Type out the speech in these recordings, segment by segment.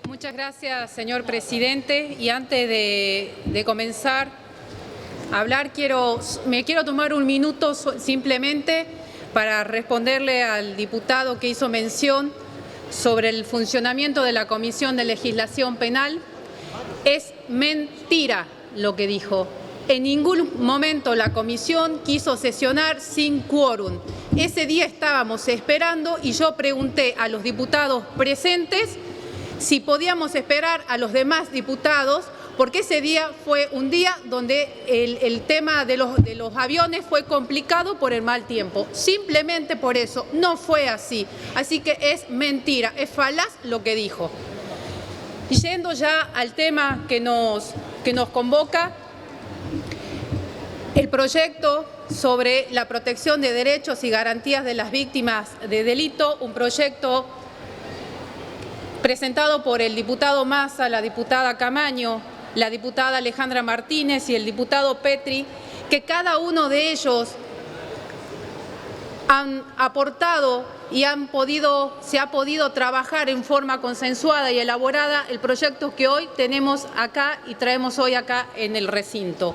Muchas gracias, señor presidente. Y antes de comenzar a hablar, me quiero tomar un minuto simplemente para responderle al diputado que hizo mención sobre el funcionamiento de la Comisión de Legislación Penal. Es mentira lo que dijo. En ningún momento la comisión quiso sesionar sin quórum. Ese día estábamos esperando y yo pregunté a los diputados presentes si podíamos esperar a los demás diputados, porque ese día fue un día donde el tema de los aviones fue complicado por el mal tiempo. Simplemente por eso, no fue así. Así que es mentira, es falaz lo que dijo. Y yendo ya al tema que nos convoca, el proyecto sobre la protección de derechos y garantías de las víctimas de delito, un proyecto presentado por el diputado Massa, la diputada Camaño, la diputada Alejandra Martínez y el diputado Petri, que cada uno de ellos han aportado y se ha podido trabajar en forma consensuada y elaborada el proyecto que hoy tenemos acá y traemos hoy acá en el recinto.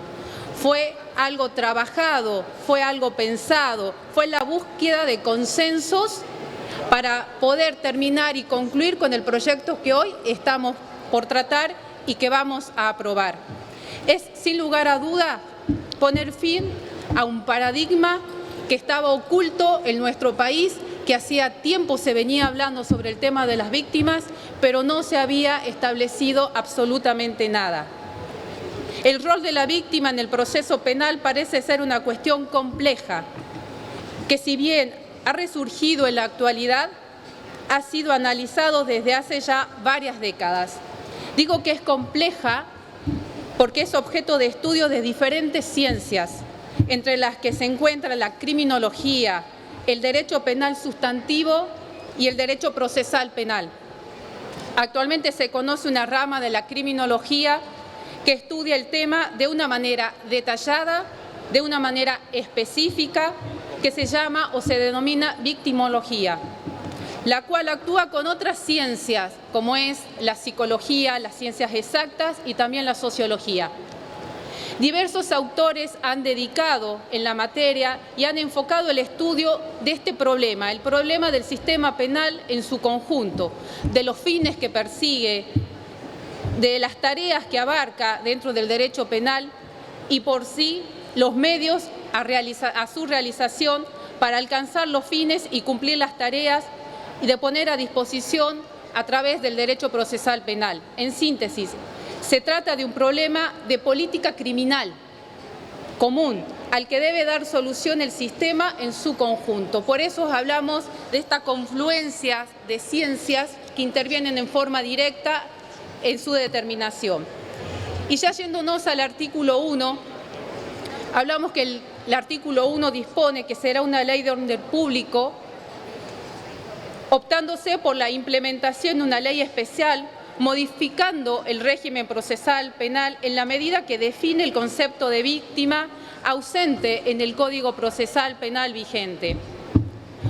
Fue algo trabajado, fue algo pensado, fue la búsqueda de consensos para poder terminar y concluir con el proyecto que hoy estamos por tratar y que vamos a aprobar. Es, sin lugar a duda, poner fin a un paradigma que estaba oculto en nuestro país, que hacía tiempo se venía hablando sobre el tema de las víctimas, pero no se había establecido absolutamente nada. El rol de la víctima en el proceso penal parece ser una cuestión compleja, que si bien ha resurgido en la actualidad, ha sido analizado desde hace ya varias décadas. Digo que es compleja porque es objeto de estudio de diferentes ciencias, entre las que se encuentra la criminología, el derecho penal sustantivo y el derecho procesal penal. Actualmente se conoce una rama de la criminología que estudia el tema de una manera detallada, de una manera específica, que se llama o se denomina victimología, la cual actúa con otras ciencias, como es la psicología, las ciencias exactas y también la sociología. Diversos autores han dedicado en la materia y han enfocado el estudio de este problema, el problema del sistema penal en su conjunto, de los fines que persigue, de las tareas que abarca dentro del derecho penal y por sí los medios a su realización para alcanzar los fines y cumplir las tareas y de poner a disposición a través del derecho procesal penal. En síntesis, se trata de un problema de política criminal común al que debe dar solución el sistema en su conjunto. Por eso hablamos de esta confluencia de ciencias que intervienen en forma directa en su determinación. Y ya yéndonos al artículo 1, hablamos que el artículo 1 dispone que será una ley de orden público, optándose por la implementación de una ley especial, modificando el régimen procesal penal en la medida que define el concepto de víctima ausente en el Código Procesal Penal vigente.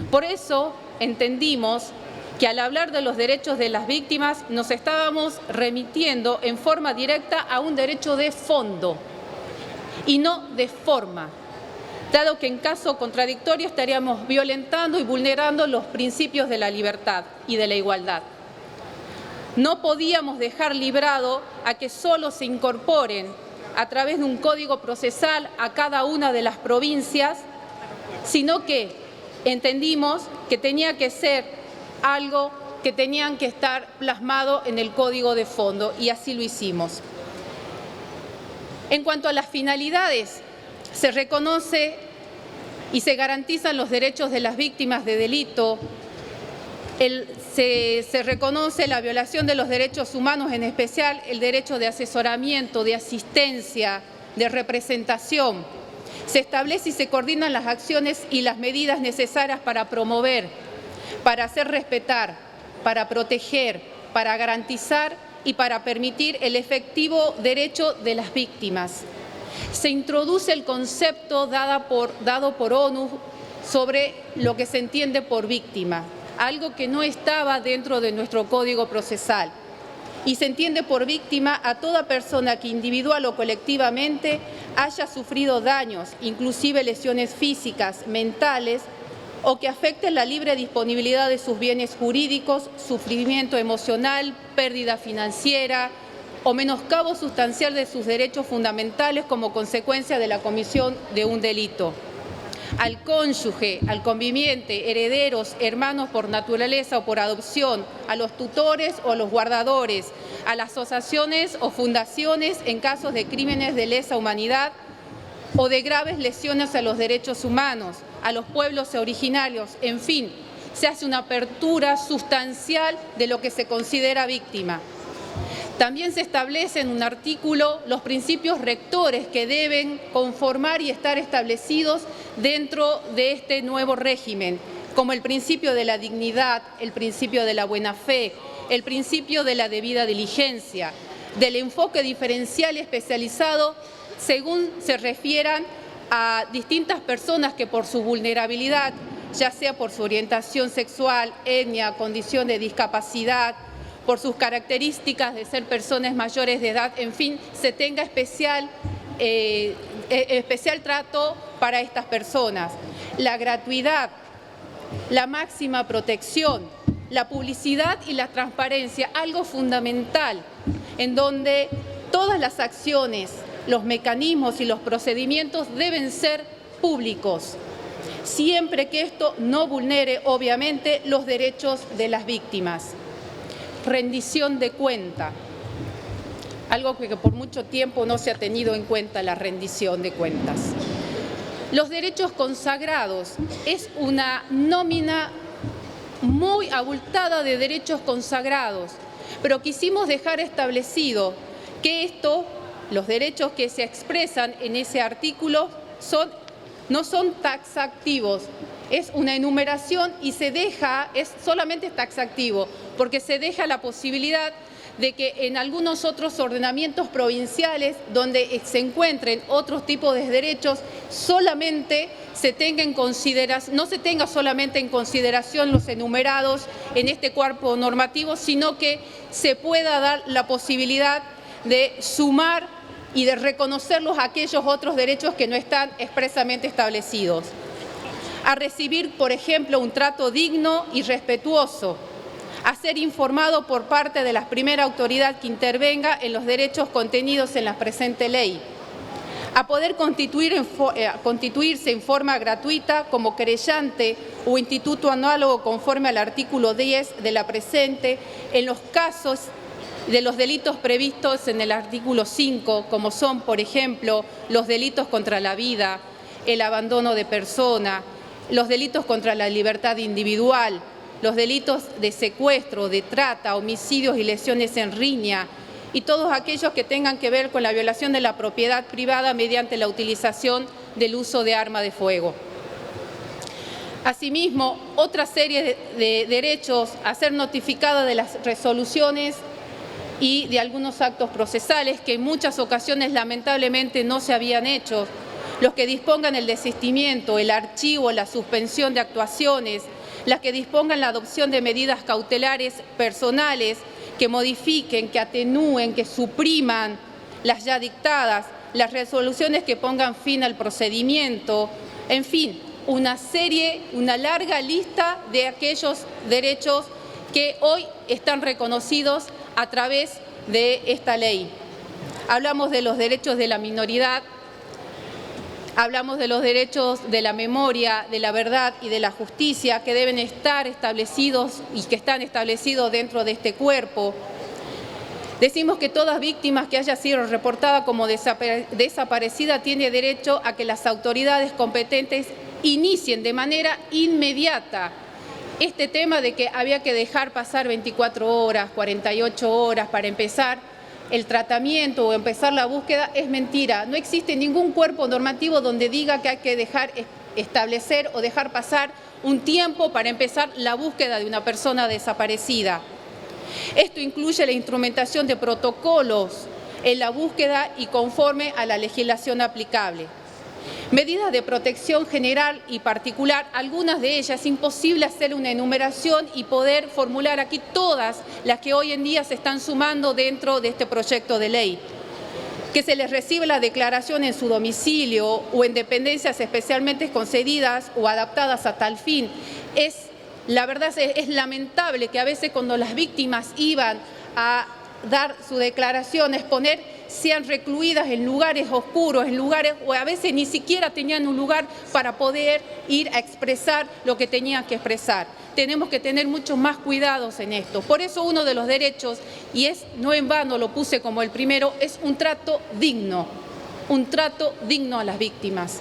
Por eso entendimos que al hablar de los derechos de las víctimas nos estábamos remitiendo en forma directa a un derecho de fondo y no de forma, dado que en caso contradictorio estaríamos violentando y vulnerando los principios de la libertad y de la igualdad. No podíamos dejar librado a que solo se incorporen a través de un código procesal a cada una de las provincias, sino que entendimos que tenía que ser algo que tenían que estar plasmado en el código de fondo, y así lo hicimos. En cuanto a las finalidades, se reconoce y se garantizan los derechos de las víctimas de delito, se reconoce la violación de los derechos humanos, en especial el derecho de asesoramiento, de asistencia, de representación. Se establece y se coordinan las acciones y las medidas necesarias para promover, para hacer respetar, para proteger, para garantizar y para permitir el efectivo derecho de las víctimas. Se introduce el concepto dado por ONU sobre lo que se entiende por víctima, algo que no estaba dentro de nuestro Código Procesal. y se entiende por víctima a toda persona que individual o colectivamente haya sufrido daños, inclusive lesiones físicas, mentales, o que afecten la libre disponibilidad de sus bienes jurídicos, sufrimiento emocional, pérdida financiera o menoscabo sustancial de sus derechos fundamentales como consecuencia de la comisión de un delito. Al cónyuge, al conviviente, herederos, hermanos por naturaleza o por adopción, a los tutores o a los guardadores, a las asociaciones o fundaciones en casos de crímenes de lesa humanidad o de graves lesiones a los derechos humanos, a los pueblos originarios, en fin, se hace una apertura sustancial de lo que se considera víctima. También se establece en un artículo los principios rectores que deben conformar y estar establecidos dentro de este nuevo régimen, como el principio de la dignidad, el principio de la buena fe, el principio de la debida diligencia, del enfoque diferencial y especializado según se refieran a distintas personas que por su vulnerabilidad, ya sea por su orientación sexual, etnia, condición de discapacidad, por sus características de ser personas mayores de edad, en fin, se tenga especial trato para estas personas. La gratuidad, la máxima protección, la publicidad y la transparencia, algo fundamental, en donde todas las acciones, los mecanismos y los procedimientos deben ser públicos, siempre que esto no vulnere, obviamente, los derechos de las víctimas. Rendición de cuenta, algo que por mucho tiempo no se ha tenido en cuenta, la rendición de cuentas. Los derechos consagrados es una nómina muy abultada de derechos consagrados, pero quisimos dejar establecido que los derechos que se expresan en ese artículo no son taxativos. Es una enumeración y es solamente taxativo, porque se deja la posibilidad de que en algunos otros ordenamientos provinciales donde se encuentren otros tipos de derechos, solamente no se tenga solamente en consideración los enumerados en este cuerpo normativo, sino que se pueda dar la posibilidad de sumar y de reconocerlos a aquellos otros derechos que no están expresamente establecidos. A recibir, por ejemplo, un trato digno y respetuoso, a ser informado por parte de la primera autoridad que intervenga en los derechos contenidos en la presente ley, a poder constituirse en forma gratuita como querellante o instituto análogo conforme al artículo 10 de la presente en los casos de los delitos previstos en el artículo 5, como son, por ejemplo, los delitos contra la vida, el abandono de persona, los delitos contra la libertad individual, los delitos de secuestro, de trata, homicidios y lesiones en riña, y todos aquellos que tengan que ver con la violación de la propiedad privada mediante la utilización del uso de arma de fuego. Asimismo, otra serie de derechos a ser notificada de las resoluciones y de algunos actos procesales que en muchas ocasiones lamentablemente no se habían hecho, los que dispongan el desistimiento, el archivo, la suspensión de actuaciones, las que dispongan la adopción de medidas cautelares personales que modifiquen, que atenúen, que supriman las ya dictadas, las resoluciones que pongan fin al procedimiento, en fin, una larga lista de aquellos derechos que hoy están reconocidos a través de esta ley. Hablamos de los derechos de la minoridad, hablamos de los derechos de la memoria, de la verdad y de la justicia que deben estar establecidos y que están establecidos dentro de este cuerpo. Decimos que toda víctima que haya sido reportada como desaparecida tiene derecho a que las autoridades competentes inicien de manera inmediata este tema de que había que dejar pasar 24 horas, 48 horas para empezar el tratamiento o empezar la búsqueda, es mentira. No existe ningún cuerpo normativo donde diga que hay que establecer o dejar pasar un tiempo para empezar la búsqueda de una persona desaparecida. Esto incluye la instrumentación de protocolos en la búsqueda y conforme a la legislación aplicable. Medidas de protección general y particular, algunas de ellas es imposible hacer una enumeración y poder formular aquí todas las que hoy en día se están sumando dentro de este proyecto de ley. Que se les reciba la declaración en su domicilio o en dependencias especialmente concedidas o adaptadas a tal fin. La verdad es lamentable que a veces cuando las víctimas iban a dar su declaración, exponer, sean recluidas en lugares oscuros, en lugares o a veces ni siquiera tenían un lugar para poder ir a expresar lo que tenían que expresar. Tenemos que tener muchos más cuidados en esto. Por eso uno de los derechos, y no en vano lo puse como el primero, es un trato digno a las víctimas.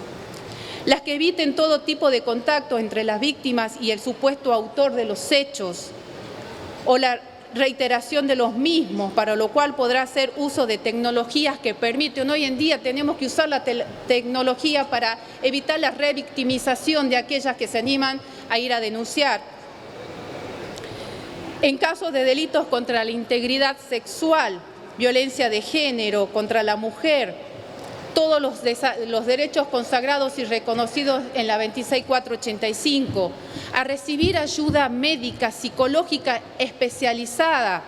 Las que eviten todo tipo de contacto entre las víctimas y el supuesto autor de los hechos o la reiteración de los mismos, para lo cual podrá hacer uso de tecnologías que permiten. Hoy en día tenemos que usar la tecnología para evitar la revictimización de aquellas que se animan a ir a denunciar. En casos de delitos contra la integridad sexual, violencia de género, contra la mujer, todos los derechos consagrados y reconocidos en la 26485, a recibir ayuda médica, psicológica especializada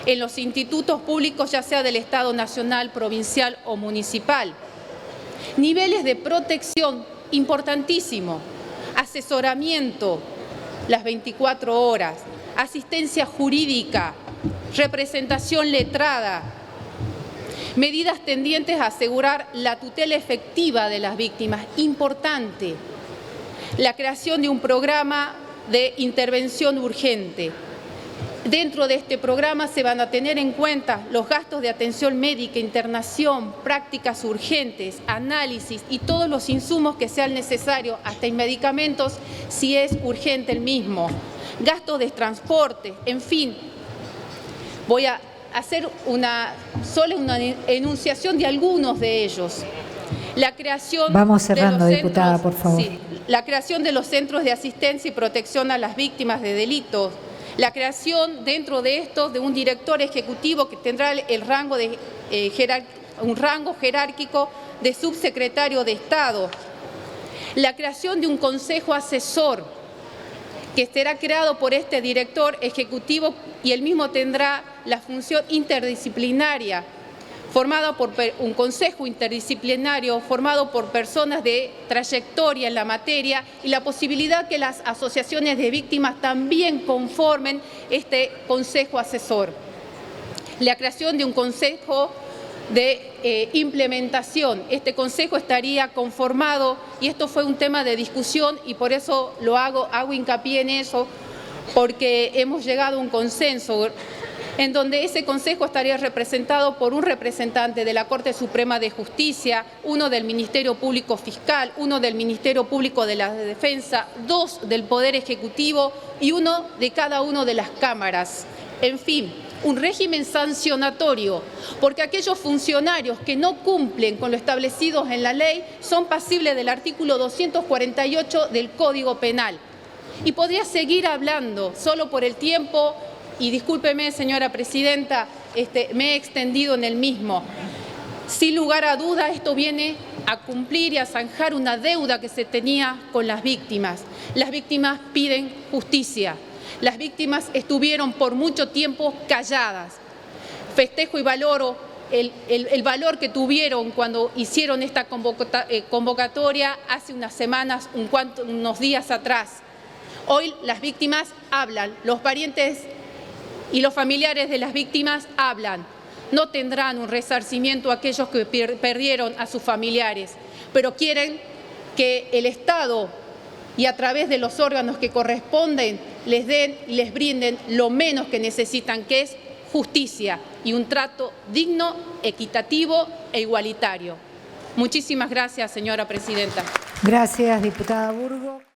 en los institutos públicos, ya sea del Estado nacional, provincial o municipal. Niveles de protección, importantísimo, asesoramiento las 24 horas, asistencia jurídica, representación letrada, medidas tendientes a asegurar la tutela efectiva de las víctimas, importante. La creación de un programa de intervención urgente. Dentro de este programa se van a tener en cuenta los gastos de atención médica, internación, prácticas urgentes, análisis y todos los insumos que sean necesarios, hasta en medicamentos si es urgente el mismo. Gastos de transporte, en fin. Voy a hacer solo una enunciación de algunos de ellos. La creación Vamos cerrando, diputada, por favor. Sí, la creación de los centros de asistencia y protección a las víctimas de delitos. La creación dentro de estos de un director ejecutivo que tendrá el rango un rango jerárquico de subsecretario de Estado. La creación de un consejo asesor que será creado por este director ejecutivo y él mismo tendrá la función interdisciplinaria, formado por un consejo interdisciplinario formado por personas de trayectoria en la materia y la posibilidad que las asociaciones de víctimas también conformen este consejo asesor. La creación de un consejo de implementación. Este consejo estaría conformado, y esto fue un tema de discusión y por eso hago hincapié en eso, porque hemos llegado a un consenso en donde ese consejo estaría representado por un representante de la Corte Suprema de Justicia, uno del Ministerio Público Fiscal, uno del Ministerio Público de la Defensa, 2 del Poder Ejecutivo y uno de cada una de las cámaras. En fin, un régimen sancionatorio, porque aquellos funcionarios que no cumplen con lo establecido en la ley son pasibles del artículo 248 del Código Penal. Y podría seguir hablando, solo por el tiempo, y discúlpeme, señora presidenta, me he extendido en el mismo. Sin lugar a duda, esto viene a cumplir y a zanjar una deuda que se tenía con las víctimas. Las víctimas piden justicia. Las víctimas estuvieron por mucho tiempo calladas. Festejo y valoro el valor que tuvieron cuando hicieron esta convocatoria hace unas semanas, unos días atrás. Hoy las víctimas hablan, los parientes y los familiares de las víctimas hablan. No tendrán un resarcimiento a aquellos que perdieron a sus familiares, pero quieren que el Estado y a través de los órganos que corresponden les den y les brinden lo menos que necesitan, que es justicia y un trato digno, equitativo e igualitario. Muchísimas gracias, señora presidenta. Gracias, diputada Burgo.